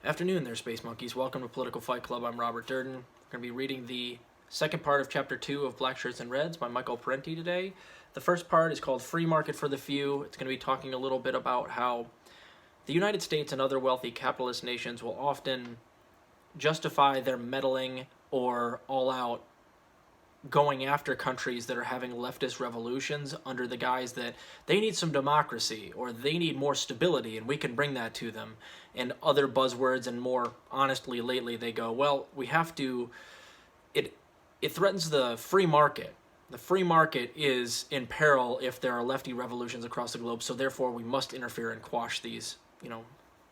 Afternoon there, Space Monkeys. Welcome to Political Fight Club. I'm Robert Durden. We're going to be reading the second part of Chapter 2 of Blackshirts and Reds by Michael Parenti today. The first part is called Free Market for the Few. It's going to be talking a little bit about how the United States and other wealthy capitalist nations will often justify their meddling or all-out going after countries that are having leftist revolutions under the guise that they need some democracy or they need more stability and we can bring that to them. And other buzzwords, and more honestly lately they go, well, we have to, it threatens the free market. The free market is in peril if there are lefty revolutions across the globe, so therefore we must interfere and quash these,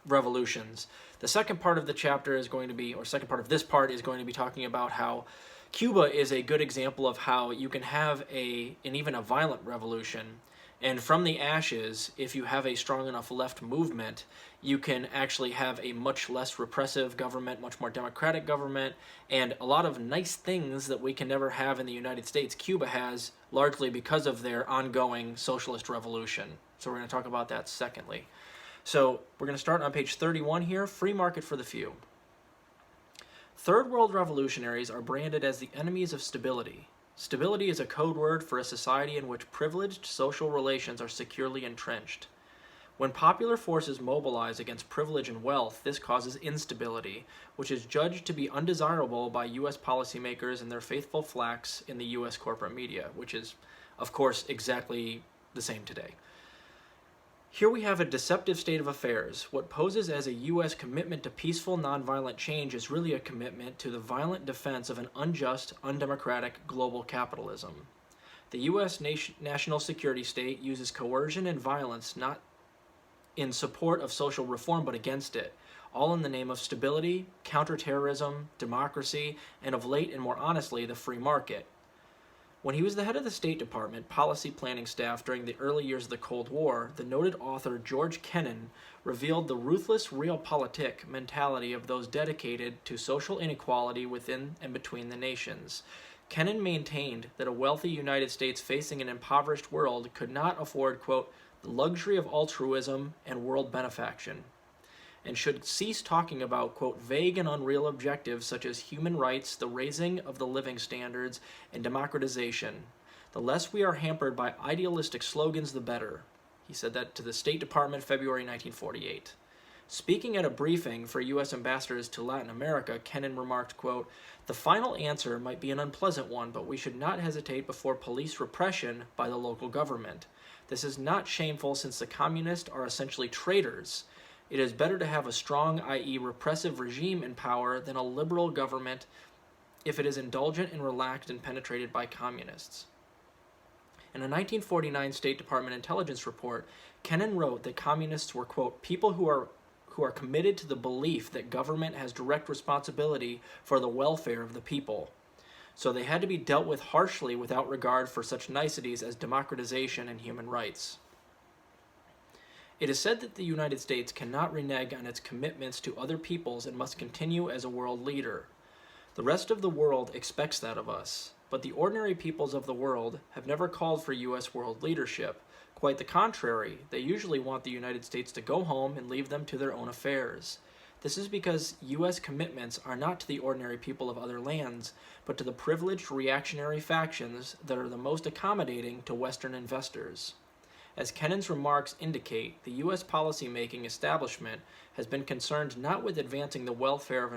revolutions. The second part of the chapter is going to be, or second part of this part is going to be talking about how Cuba is a good example of how you can have an even a violent revolution, and from the ashes, if you have a strong enough left movement, you can actually have a much less repressive government, much more democratic government, and a lot of nice things that we can never have in the United States, Cuba has, largely because of their ongoing socialist revolution. So we're going to talk about that secondly. So we're going to start on page 31 here, Free Market for the Few. Third world revolutionaries are branded as the enemies of stability. Stability is a code word for a society in which privileged social relations are securely entrenched. When popular forces mobilize against privilege and wealth, this causes instability, which is judged to be undesirable by U.S. policymakers and their faithful flacks in the U.S. corporate media, which is, of course, exactly the same today. Here we have a deceptive state of affairs. What poses as a U.S. commitment to peaceful, nonviolent change is really a commitment to the violent defense of an unjust, undemocratic global capitalism. The U.S. national security state uses coercion and violence not in support of social reform but against it, all in the name of stability, counterterrorism, democracy, and of late and more honestly, the free market. When he was the head of the State Department policy planning staff during the early years of the Cold War, the noted author George Kennan revealed the ruthless realpolitik mentality of those dedicated to social inequality within and between the nations. Kennan maintained that a wealthy United States facing an impoverished world could not afford, quote, the luxury of altruism and world benefaction, and should cease talking about, quote, vague and unreal objectives such as human rights, the raising of the living standards, and democratization. The less we are hampered by idealistic slogans, the better. He said that to the State Department, February 1948. Speaking at a briefing for U.S. ambassadors to Latin America, Kennan remarked, quote, the final answer might be an unpleasant one, but we should not hesitate before police repression by the local government. This is not shameful since the communists are essentially traitors. It is better to have a strong, i.e. repressive regime in power than a liberal government if it is indulgent and relaxed and penetrated by communists. In a 1949 State Department intelligence report, Kennan wrote that communists were, quote, people who are committed to the belief that government has direct responsibility for the welfare of the people. So they had to be dealt with harshly without regard for such niceties as democratization and human rights. It is said that the United States cannot renege on its commitments to other peoples and must continue as a world leader. The rest of the world expects that of us, but the ordinary peoples of the world have never called for U.S. world leadership. Quite the contrary, they usually want the United States to go home and leave them to their own affairs. This is because U.S. commitments are not to the ordinary people of other lands, but to the privileged reactionary factions that are the most accommodating to Western investors. As Kennan's remarks indicate, the U.S. policy-making establishment has been concerned not with advancing the welfare of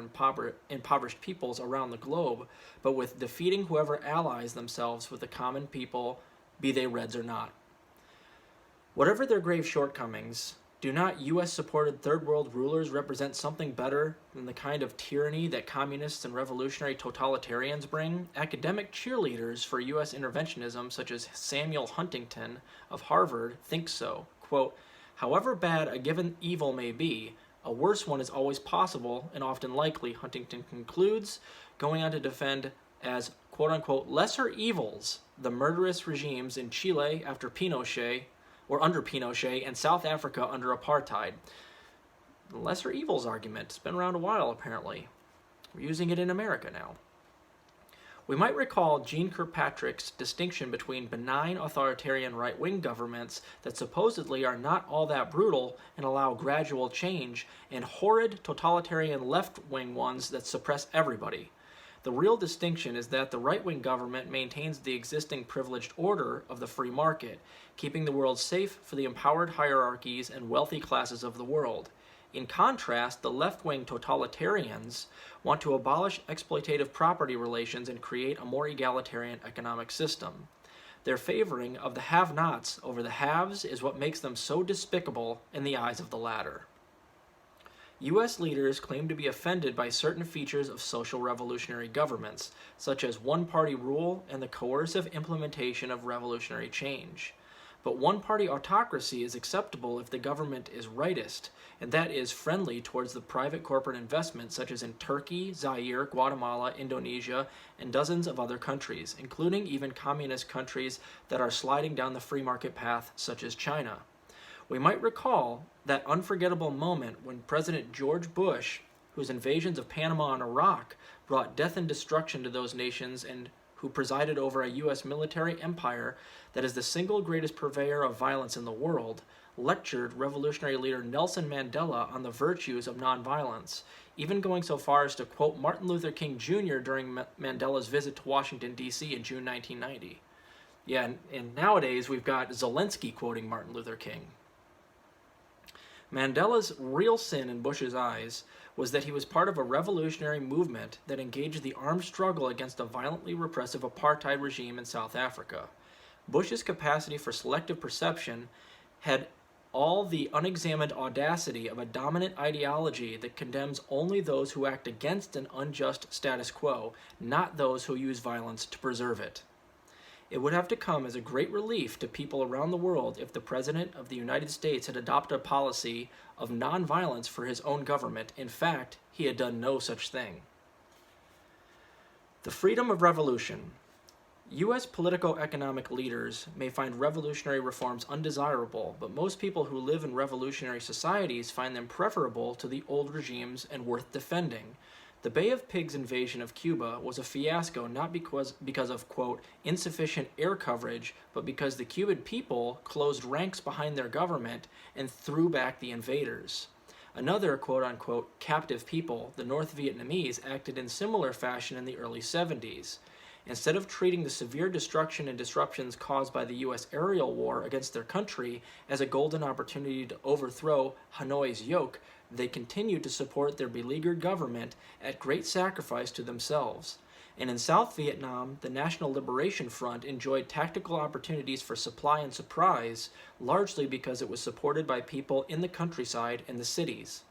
impoverished peoples around the globe, but with defeating whoever allies themselves with the common people, be they Reds or not. Whatever their grave shortcomings, do not U.S.-supported Third World rulers represent something better than the kind of tyranny that communists and revolutionary totalitarians bring? Academic cheerleaders for U.S. interventionism, such as Samuel Huntington of Harvard, think so. Quote, however bad a given evil may be, a worse one is always possible and often likely, Huntington concludes, going on to defend as, quote-unquote, lesser evils the murderous regimes in Chile after Pinochet, or under Pinochet, and South Africa under apartheid. The lesser evils argument has been around a while, apparently. We're using it in America now. We might recall Jeane Kirkpatrick's distinction between benign authoritarian right-wing governments that supposedly are not all that brutal and allow gradual change, and horrid totalitarian left-wing ones that suppress everybody. The real distinction is that the right-wing government maintains the existing privileged order of the free market, keeping the world safe for the empowered hierarchies and wealthy classes of the world. In contrast, the left-wing totalitarians want to abolish exploitative property relations and create a more egalitarian economic system. Their favoring of the have-nots over the haves is what makes them so despicable in the eyes of the latter. U.S. leaders claim to be offended by certain features of social revolutionary governments, such as one-party rule and the coercive implementation of revolutionary change. But one-party autocracy is acceptable if the government is rightist, and that is friendly towards the private corporate investment such as in Turkey, Zaire, Guatemala, Indonesia, and dozens of other countries, including even communist countries that are sliding down the free market path such as China. We might recall that unforgettable moment when President George Bush, whose invasions of Panama and Iraq brought death and destruction to those nations and who presided over a U.S. military empire that is the single greatest purveyor of violence in the world, lectured revolutionary leader Nelson Mandela on the virtues of nonviolence, even going so far as to quote Martin Luther King Jr. during Mandela's visit to Washington, D.C. in June 1990. Yeah, and nowadays we've got Zelensky quoting Martin Luther King. Mandela's real sin in Bush's eyes was that he was part of a revolutionary movement that engaged the armed struggle against a violently repressive apartheid regime in South Africa. Bush's capacity for selective perception had all the unexamined audacity of a dominant ideology that condemns only those who act against an unjust status quo, not those who use violence to preserve it. It would have to come as a great relief to people around the world if the President of the United States had adopted a policy of nonviolence for his own government. In fact, he had done no such thing. The freedom of revolution. U.S. politico-economic leaders may find revolutionary reforms undesirable, but most people who live in revolutionary societies find them preferable to the old regimes and worth defending. The Bay of Pigs invasion of Cuba was a fiasco not because of, quote, insufficient air coverage, but because the Cuban people closed ranks behind their government and threw back the invaders. Another, quote-unquote, captive people, the North Vietnamese, acted in similar fashion in the early 70s. Instead of treating the severe destruction and disruptions caused by the U.S. aerial war against their country as a golden opportunity to overthrow Hanoi's yoke, they continued to support their beleaguered government at great sacrifice to themselves. And in South Vietnam, the National Liberation Front enjoyed tactical opportunities for supply and surprise, largely because it was supported by people in the countryside and the cities.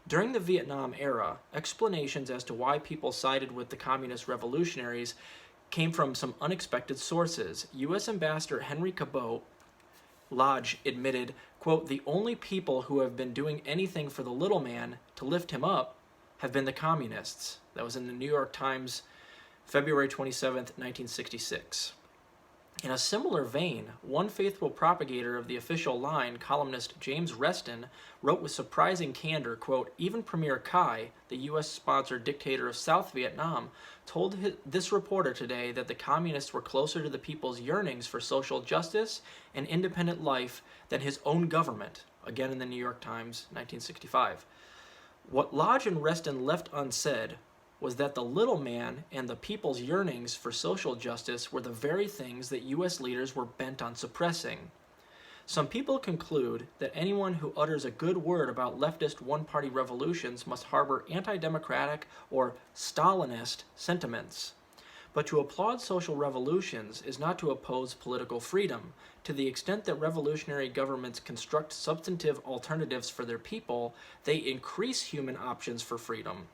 During the Vietnam era, explanations as to why people sided with the communist revolutionaries came from some unexpected sources. U.S. Ambassador Henry Cabot Lodge admitted, quote, the only people who have been doing anything for the little man to lift him up have been the communists. That was in the New York Times, February 27, 1966. In a similar vein, one faithful propagator of the official line, columnist James Reston, wrote with surprising candor, quote, even Premier Kai, the U.S.-sponsored dictator of South Vietnam, told this reporter today that the communists were closer to the people's yearnings for social justice and independent life than his own government, again in the New York Times, 1965. What Lodge and Reston left unsaid was that the little man and the people's yearnings for social justice were the very things that U.S. leaders were bent on suppressing. Some people conclude that anyone who utters a good word about leftist one-party revolutions must harbor anti-democratic or Stalinist sentiments. But to applaud social revolutions is not to oppose political freedom. To the extent that revolutionary governments construct substantive alternatives for their people, they increase human options for freedom.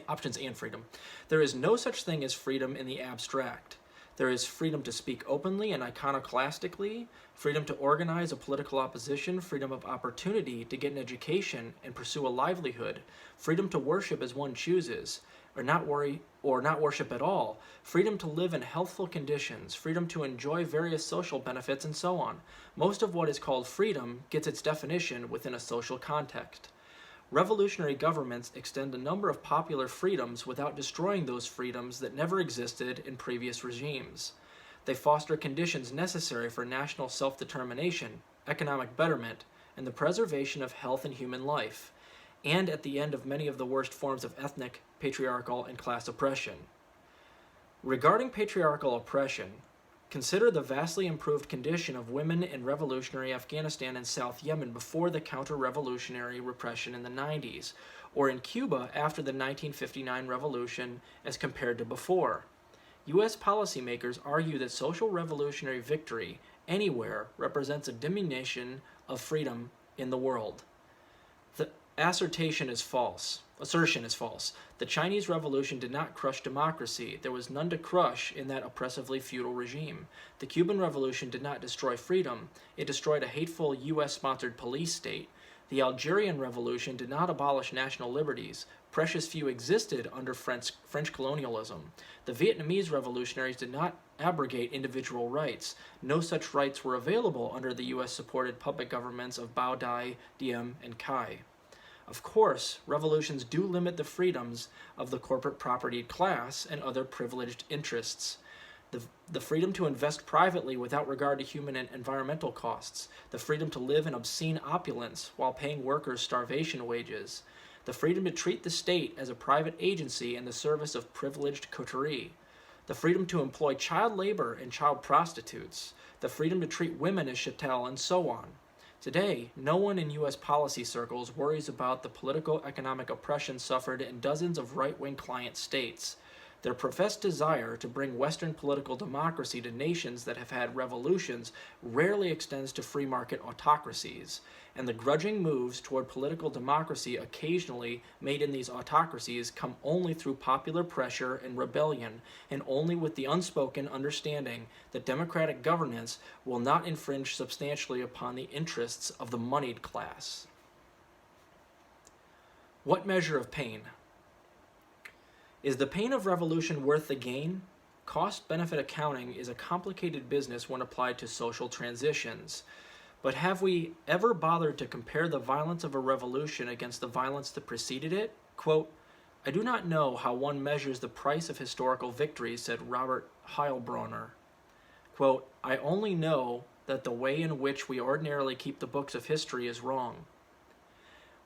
Options and freedom. There is no such thing as freedom in the abstract. There is freedom to speak openly and iconoclastically, freedom to organize a political opposition, freedom of opportunity to get an education and pursue a livelihood, freedom to worship as one chooses, or not worship at all, freedom to live in healthful conditions, freedom to enjoy various social benefits, and so on. Most of what is called freedom gets its definition within a social context. Revolutionary governments extend a number of popular freedoms without destroying those freedoms that never existed in previous regimes. They foster conditions necessary for national self-determination, economic betterment, and the preservation of health and human life, and at the end of many of the worst forms of ethnic, patriarchal, and class oppression. Regarding patriarchal oppression, consider the vastly improved condition of women in revolutionary Afghanistan and South Yemen before the counter-revolutionary repression in the 90s, or in Cuba after the 1959 revolution as compared to before. U.S. policymakers argue that social revolutionary victory anywhere represents a diminution of freedom in the world. The assertion is false. The Chinese Revolution did not crush democracy. There was none to crush in that oppressively feudal regime. The Cuban Revolution did not destroy freedom. It destroyed a hateful U.S.-sponsored police state. The Algerian Revolution did not abolish national liberties. Precious few existed under French colonialism. The Vietnamese revolutionaries did not abrogate individual rights. No such rights were available under the U.S.-supported puppet governments of Bao Dai, Diem, and Cai. Of course, revolutions do limit the freedoms of the corporate propertied class and other privileged interests. The freedom to invest privately without regard to human and environmental costs. The freedom to live in obscene opulence while paying workers starvation wages. The freedom to treat the state as a private agency in the service of privileged coterie. The freedom to employ child labor and child prostitutes. The freedom to treat women as chattel, and so on. Today, no one in U.S. policy circles worries about the political economic oppression suffered in dozens of right-wing client states. Their professed desire to bring Western political democracy to nations that have had revolutions rarely extends to free market autocracies, and the grudging moves toward political democracy occasionally made in these autocracies come only through popular pressure and rebellion, and only with the unspoken understanding that democratic governance will not infringe substantially upon the interests of the moneyed class. What measure of pain? Is the pain of revolution worth the gain? Cost-benefit accounting is a complicated business when applied to social transitions. But have we ever bothered to compare the violence of a revolution against the violence that preceded it? Quote, "I do not know how one measures the price of historical victories," said Robert Heilbronner. Quote, "I only know that the way in which we ordinarily keep the books of history is wrong.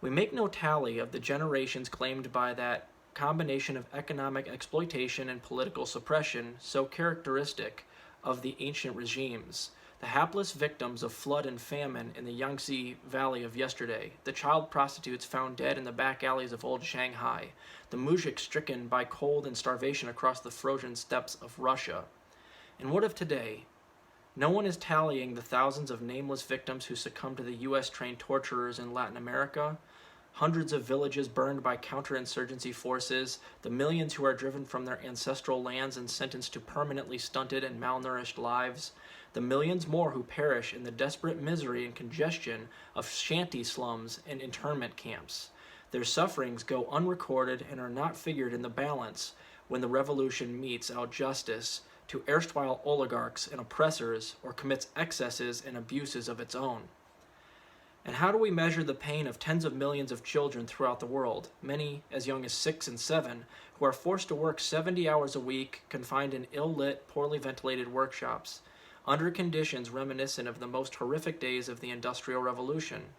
We make no tally of the generations claimed by that combination of economic exploitation and political suppression so characteristic of the ancient regimes, the hapless victims of flood and famine in the Yangtze Valley of yesterday, the child prostitutes found dead in the back alleys of old Shanghai, the muzhiks stricken by cold and starvation across the frozen steppes of Russia. And what of today? No one is tallying the thousands of nameless victims who succumbed to the U.S.-trained torturers in Latin America, hundreds of villages burned by counterinsurgency forces, the millions who are driven from their ancestral lands and sentenced to permanently stunted and malnourished lives, the millions more who perish in the desperate misery and congestion of shanty slums and internment camps. Their sufferings go unrecorded and are not figured in the balance when the revolution metes out justice to erstwhile oligarchs and oppressors or commits excesses and abuses of its own. And how do we measure the pain of tens of millions of children throughout the world, many as young as 6 and 7, who are forced to work 70 hours a week, confined in ill-lit, poorly ventilated workshops, under conditions reminiscent of the most horrific days of the Industrial Revolution?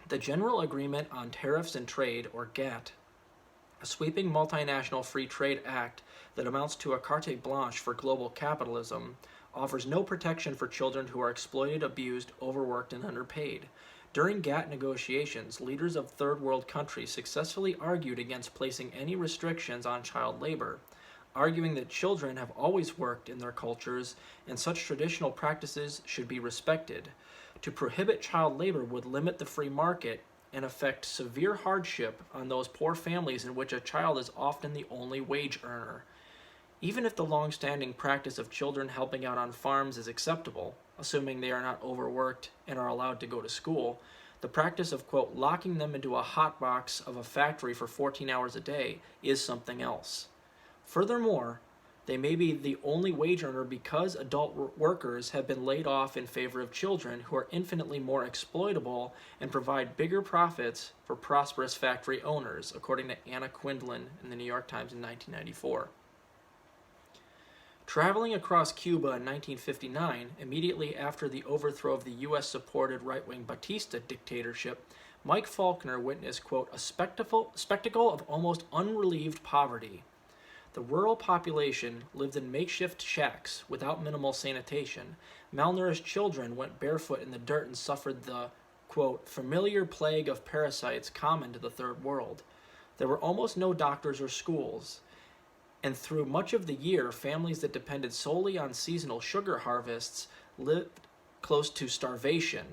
The General Agreement on Tariffs and Trade, or GATT, a sweeping multinational free trade act that amounts to a carte blanche for global capitalism, offers no protection for children who are exploited, abused, overworked, and underpaid. During GATT negotiations, leaders of third world countries successfully argued against placing any restrictions on child labor, arguing that children have always worked in their cultures and such traditional practices should be respected. To prohibit child labor would limit the free market and affect severe hardship on those poor families in which a child is often the only wage earner. Even if the long-standing practice of children helping out on farms is acceptable, assuming they are not overworked and are allowed to go to school, the practice of, quote, locking them into a hot box of a factory for 14 hours a day is something else. Furthermore, They may be the only wage earner because adult workers have been laid off in favor of children who are infinitely more exploitable and provide bigger profits for prosperous factory owners, according to Anna Quindlen in the New York Times in 1994. Traveling across Cuba in 1959, immediately after the overthrow of the U.S.-supported right-wing Batista dictatorship, Mike Faulkner witnessed, quote, a spectacle of almost unrelieved poverty. The rural population lived in makeshift shacks without minimal sanitation. Malnourished children went barefoot in the dirt and suffered the, quote, familiar plague of parasites common to the Third World. There were almost no doctors or schools, and through much of the year, families that depended solely on seasonal sugar harvests lived close to starvation.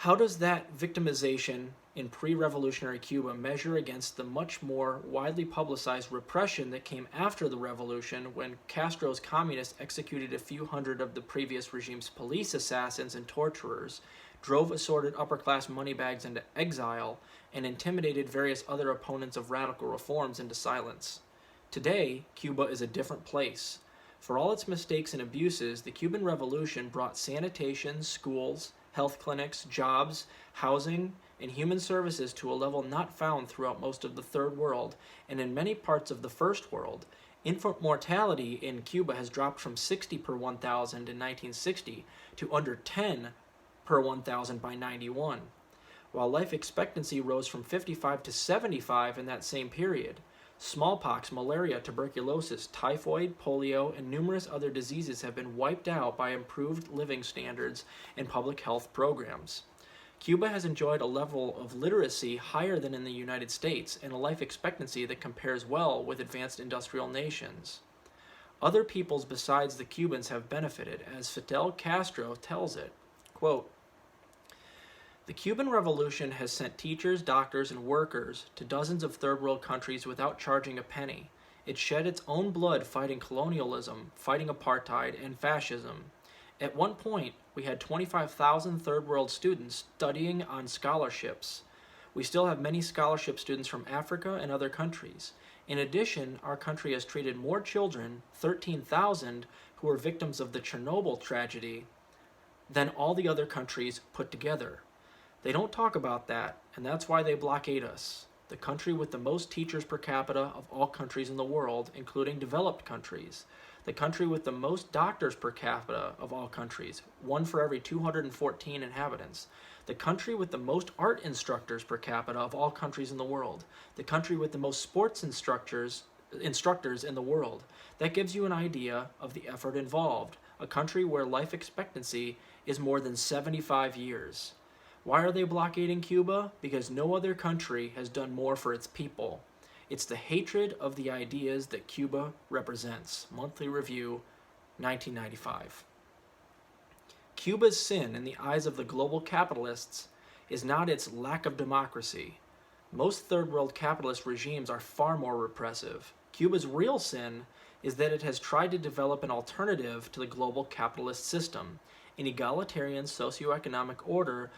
How does that victimization in pre-revolutionary Cuba measure against the much more widely publicized repression that came after the revolution, when Castro's communists executed a few hundred of the previous regime's police assassins and torturers, drove assorted upper-class moneybags into exile, and intimidated various other opponents of radical reforms into silence? Today, Cuba is a different place. For all its mistakes and abuses, the Cuban Revolution brought sanitation, schools, health clinics, jobs, housing, and human services to a level not found throughout most of the Third World, and in many parts of the First World. Infant mortality in Cuba has dropped from 60 per 1,000 in 1960 to under 10 per 1,000 by 91, while life expectancy rose from 55 to 75 in that same period. Smallpox, malaria, tuberculosis, typhoid, polio, and numerous other diseases have been wiped out by improved living standards and public health programs. Cuba has enjoyed a level of literacy higher than in the United States and a life expectancy that compares well with advanced industrial nations. Other peoples besides the Cubans have benefited, as Fidel Castro tells it, quote, the Cuban Revolution has sent teachers, doctors, and workers to dozens of third world countries without charging a penny. It shed its own blood fighting colonialism, fighting apartheid, and fascism. At one point, we had 25,000 third world students studying on scholarships. We still have many scholarship students from Africa and other countries. In addition, our country has treated more children, 13,000, who were victims of the Chernobyl tragedy, than all the other countries put together. They don't talk about that, and that's why they blockade us. The country with the most teachers per capita of all countries in the world, including developed countries. The country with the most doctors per capita of all countries, one for every 214 inhabitants. The country with the most art instructors per capita of all countries in the world. The country with the most sports instructors in the world. That gives you an idea of the effort involved. A country where life expectancy is more than 75 years. Why are they blockading Cuba? Because no other country has done more for its people. It's the hatred of the ideas that Cuba represents. Monthly Review, 1995. Cuba's sin in the eyes of the global capitalists is not its lack of democracy. Most third world capitalist regimes are far more repressive. Cuba's real sin is that it has tried to develop an alternative to the global capitalist system, an egalitarian socioeconomic order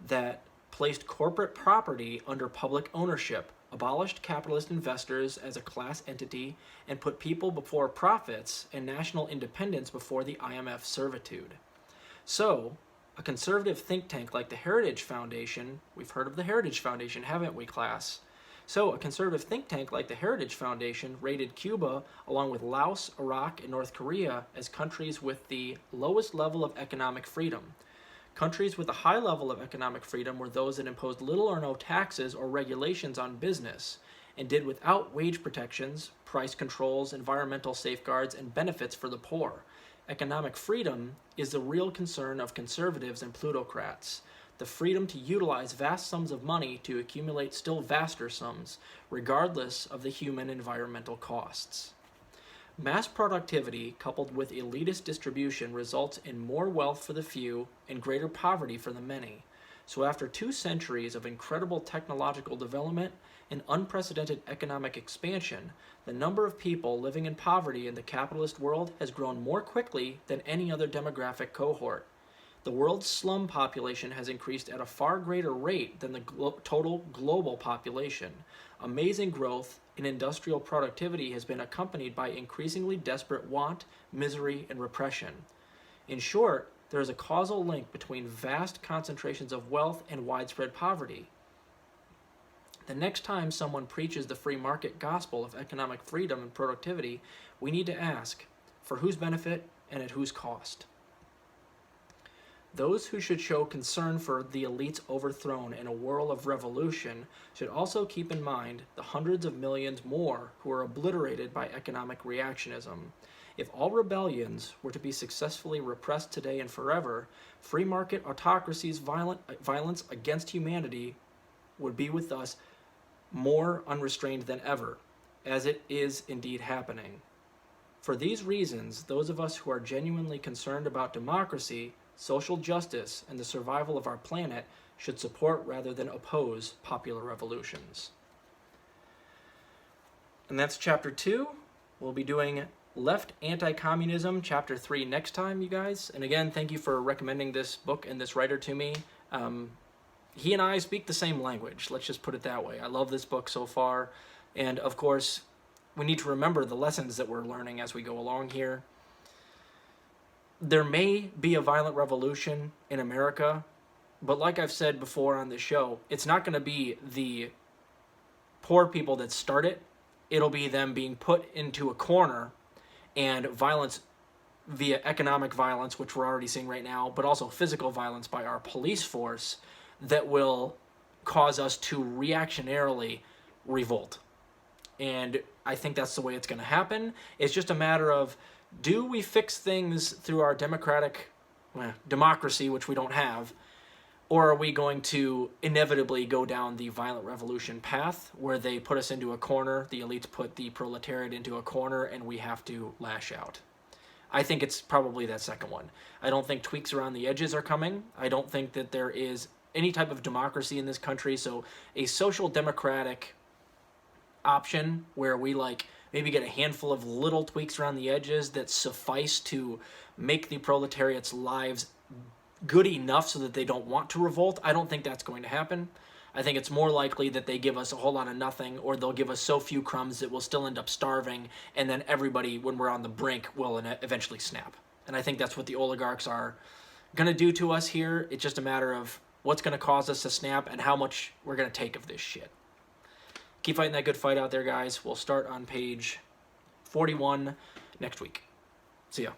that placed corporate property under public ownership, abolished capitalist investors as a class entity, and put people before profits and national independence before the IMF servitude. So, a conservative think tank like the Heritage Foundation, we've heard of the Heritage Foundation, haven't we, class? So, a conservative think tank like the Heritage Foundation rated Cuba, along with Laos, Iraq, and North Korea, as countries with the lowest level of economic freedom. Countries with a high level of economic freedom were those that imposed little or no taxes or regulations on business, and did without wage protections, price controls, environmental safeguards, and benefits for the poor. Economic freedom is the real concern of conservatives and plutocrats. The freedom to utilize vast sums of money to accumulate still vaster sums, regardless of the human environmental costs. Mass productivity coupled with elitist distribution results in more wealth for the few and greater poverty for the many. So after 2 centuries of incredible technological development and unprecedented economic expansion, the number of people living in poverty in the capitalist world has grown more quickly than any other demographic cohort. The world's slum population has increased at a far greater rate than the total global population. Amazing growth in industrial productivity has been accompanied by increasingly desperate want, misery, and repression. In short, there is a causal link between vast concentrations of wealth and widespread poverty. The next time someone preaches the free market gospel of economic freedom and productivity, we need to ask, for whose benefit and at whose cost? Those who should show concern for the elites overthrown in a whirl of revolution should also keep in mind the hundreds of millions more who are obliterated by economic reactionism. If all rebellions were to be successfully repressed today and forever, free market autocracy's violence against humanity would be with us more unrestrained than ever, as it is indeed happening. For these reasons, those of us who are genuinely concerned about democracy, social justice, and the survival of our planet should support rather than oppose popular revolutions. And that's Chapter 2. We'll be doing Left Anti-Communism, Chapter 3 next time, you guys. And again, thank you for recommending this book and this writer to me. He and I speak the same language, let's just put it that way. I love this book so far. And of course, we need to remember the lessons that we're learning as we go along here. There may be a violent revolution in America, but like I've said before on this show, it's not going to be the poor people that start it. It'll be them being put into a corner, and violence via economic violence, which we're already seeing right now, but also physical violence by our police force that will cause us to reactionarily revolt. And I think that's the way it's going to happen. It's just a matter of, do we fix things through our democracy, which we don't have, or are we going to inevitably go down the violent revolution path where they put us into a corner, the elites put the proletariat into a corner, and we have to lash out? I think it's probably that second one. I don't think tweaks around the edges are coming. I don't think that there is any type of democracy in this country, so a social democratic option where we maybe get a handful of little tweaks around the edges that suffice to make the proletariat's lives good enough so that they don't want to revolt. I don't think that's going to happen. I think it's more likely that they give us a whole lot of nothing, or they'll give us so few crumbs that we'll still end up starving, and then everybody, when we're on the brink, will eventually snap. And I think that's what the oligarchs are going to do to us here. It's just a matter of what's going to cause us to snap and how much we're going to take of this shit. Keep fighting that good fight out there, guys. We'll start on page 41 next week. See ya.